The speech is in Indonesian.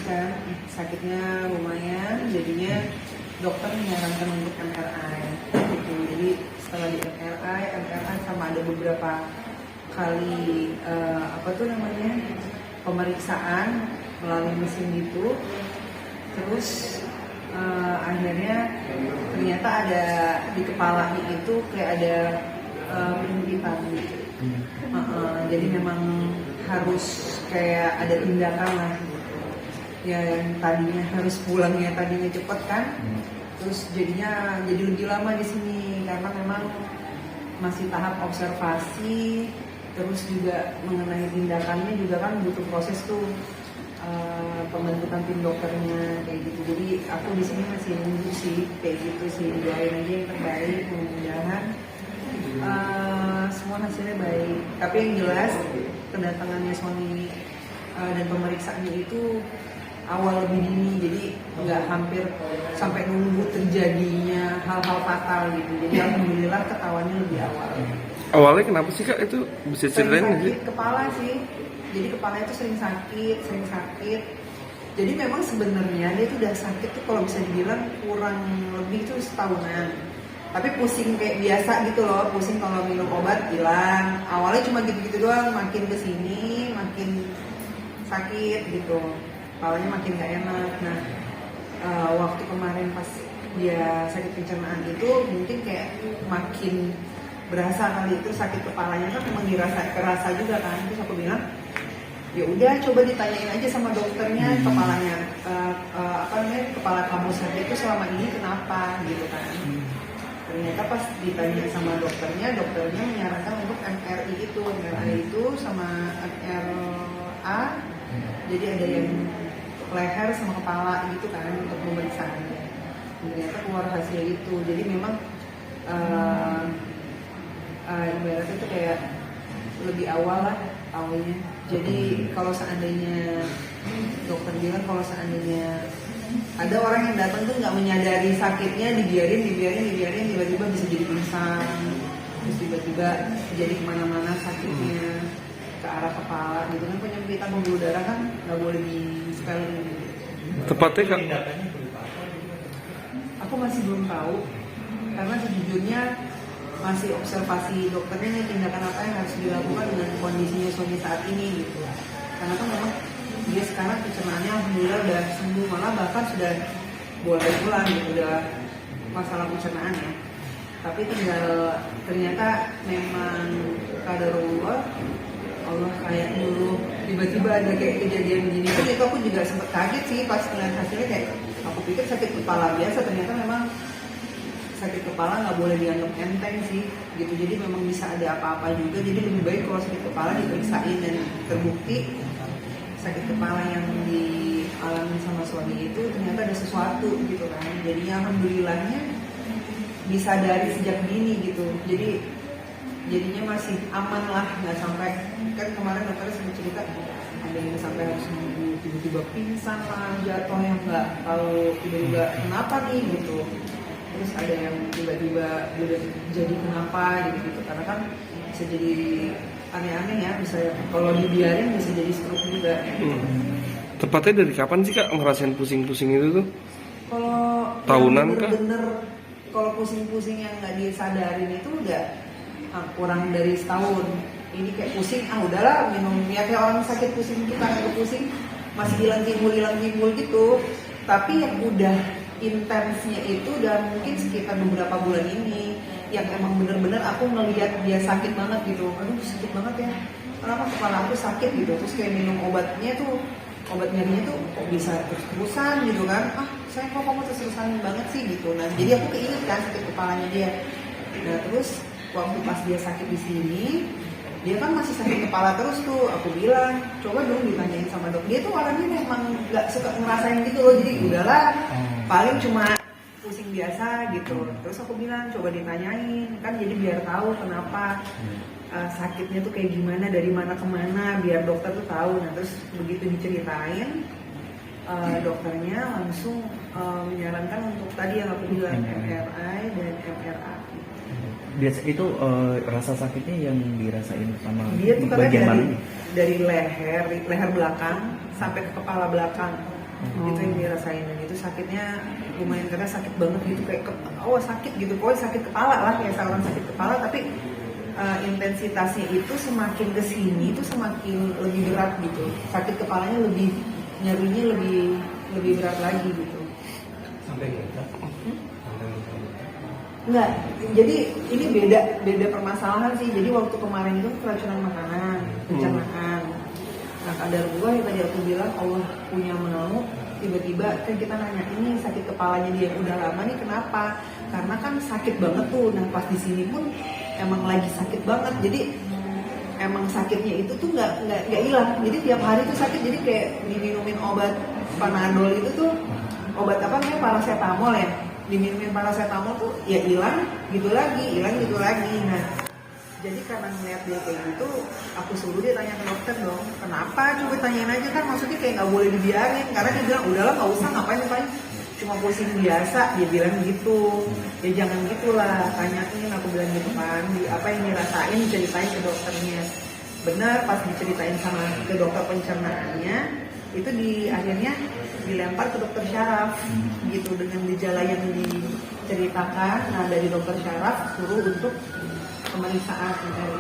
kan sakitnya lumayan, jadinya dokter menyarankan untuk MRI gitu. Jadi setelah di MRI sama ada beberapa kali pemeriksaan melalui mesin gitu. Terus akhirnya ternyata ada di kepalanya itu kayak ada penyempitan gitu. Jadi memang harus kayak ada tindakan lah ya, yang tadinya harus pulangnya tadinya cepet kan, terus jadinya jadi lebih lama di sini karena memang masih tahap observasi, terus juga mengenai tindakannya juga kan butuh proses tuh, pembentukan tim dokternya kayak gitu. Jadi aku di sini masih nunggu sih kayak gitu sih, doain aja yang terbaik, mudah-mudahan semua hasilnya baik. Tapi yang jelas kedatangannya suami dan pemeriksaannya itu awal lebih dini, jadi nggak hampir sampai nunggu terjadinya hal-hal fatal gitu. Jadi alhamdulillah ketahuannya lebih awal. Awalnya kenapa sih Kak itu, bisa ceritain nggak sih? Sakit kepala sih, jadi kepala itu sering sakit. Jadi memang sebenarnya dia itu udah sakit tuh kalau bisa dibilang kurang lebih tuh setahunan. Tapi pusing kayak biasa gitu loh, pusing kalau minum obat hilang. Awalnya cuma gitu-gitu doang, makin kesini makin sakit gitu, kepalanya makin gak enak. Nah, waktu kemarin pas dia sakit pencernaan itu mungkin kayak makin berasa kali itu sakit kepalanya kan, memang kerasa juga kan. Terus aku bilang, ya udah coba ditanyain aja sama dokternya kepalanya, kepala kamu sakit itu selama ini kenapa gitu kan. Ternyata pas ditanya sama dokternya menyarankan untuk MRI itu sama MRA. Jadi ada yang leher sama kepala gitu kan untuk pemeriksaannya. Ternyata keluar hasil itu. Jadi memang ibaratnya itu kayak lebih awal lah tahunya. Jadi kalau seandainya dokter bilang kalau seandainya ada orang yang datang tuh nggak menyadari sakitnya, dibiarin tiba-tiba bisa jadi pingsan, terus tiba-tiba jadi kemana-mana sakitnya ke arah kepala gitu kan. Penyempitan pembuluh darah kan nggak boleh di sepelein gitu. Tepatnya Kak, Aku masih belum tahu karena sejujurnya masih observasi dokternya nih, tindakan apa yang harus dilakukan dengan kondisinya suami saat ini gitu. Karena kan memang dia sekarang pencernaannya alhamdulillah udah sembuh, malah bahkan sudah boleh pulang gitu, udah masalah pencernaan ya. Tapi tinggal ternyata memang qadarullah, Allah kayak dulu tiba-tiba ada kayak kejadian begini. Kan itu aku juga sempat kaget sih pas ngeliat hasilnya, kayak aku pikir sakit kepala biasa, ternyata memang sakit kepala nggak boleh dianggap enteng sih gitu. Jadi memang bisa ada apa-apa juga. Jadi lebih baik kalau sakit kepala diperiksain dan terbukti sakit kepala yang dialami sama suami itu ternyata ada sesuatu gitu kan. Jadinya alhamdulillahnya disadari sejak dini gitu. Jadinya masih aman lah, nggak sampai kan kemarin dokter sempat cerita ada yang sampai harus nunggu tiba-tiba pingsan lah, jatuh yang nggak tahu tiba-tiba kenapa nih gitu. Terus ada yang tiba-tiba udah jadi kenapa gitu, karena kan bisa jadi aneh-aneh ya, bisa kalau dibiarin bisa jadi stroke juga. Tepatnya dari kapan sih Kak ngerasain pusing-pusing itu tuh? Kalau tahunan kah? Bener-bener kalau pusing-pusing yang nggak disadarin itu udah kurang dari setahun. Ini kayak pusing, udahlah minum, ya kayak orang sakit pusing kita nggak pusing, masih hilang timbul gitu. Tapi yang udah intensnya itu udah mungkin sekitar beberapa bulan ini, yang emang bener-bener aku ngelihat dia sakit banget gitu. Aduh sakit banget ya, kenapa kepala aku sakit gitu. Terus kayak minum obatnya tuh, obat nyerinya tuh kok bisa terus-terusan gitu kan. Saya kok kamu terus-terusan banget sih gitu. Nah jadi aku keinget kan sakit kepalanya dia. Nah terus waktu pas dia sakit di sini, dia kan masih sakit kepala terus tuh. Aku bilang, coba dong ditanyain sama dok. Dia tuh orangnya memang nggak suka ngerasain gitu loh. Jadi udahlah, paling cuma pusing biasa gitu. Terus aku bilang, coba ditanyain kan, jadi biar tahu kenapa sakitnya tuh kayak gimana, dari mana ke mana, biar dokter tuh tahu. Nah terus begitu diceritain, dokternya langsung menyarankan untuk tadi yang aku bilang MRI dan MRA. Biasa itu rasa sakitnya yang dirasain sama dia tuh bagian mana? dari leher belakang sampai ke kepala belakang. Itu yang dirasain, dan itu sakitnya lumayan keras, sakit banget gitu, kayak sakit gitu, pokoknya sakit kepala lah, kayak seorang sakit kepala. Tapi intensitasnya itu semakin kesini itu semakin lebih berat gitu, sakit kepalanya lebih, nyerinya lebih berat lagi gitu. Sampai gitu. Enggak, jadi ini beda permasalahan sih. Jadi waktu kemarin itu keracunan makanan, pencernaan. Nah, kadar gua yang tadi aku bilang Allah punya mau, tiba-tiba kan kita nanya ini sakit kepalanya dia yang udah lama nih kenapa? Karena kan sakit banget tuh. Nah pas di sini pun emang lagi sakit banget. Jadi emang sakitnya itu tuh nggak hilang. Jadi tiap hari tuh sakit. Jadi kayak diminumin obat Panadol itu tuh, obat apa namanya, paracetamol ya. Diminumin paracetamol tuh ya hilang gitu lagi. Nah jadi karena ngeliat dia kayak gitu, aku suruh dia tanya ke dokter dong, kenapa? Coba tanyain aja, kan maksudnya kayak nggak boleh dibiarin. Karena dia bilang udahlah nggak usah, ngapain cuma pusing biasa, dia bilang gitu. Ya jangan gitulah, tanyain, aku bilang gitu kan, apa yang dirasain diceritain ke dokternya. Benar, pas diceritain sama ke dokter pencernaannya, itu akhirnya dilempar ke dokter syaraf gitu dengan gejala yang diceritakan. Nah dari dokter syaraf suruh untuk pemeriksaan dari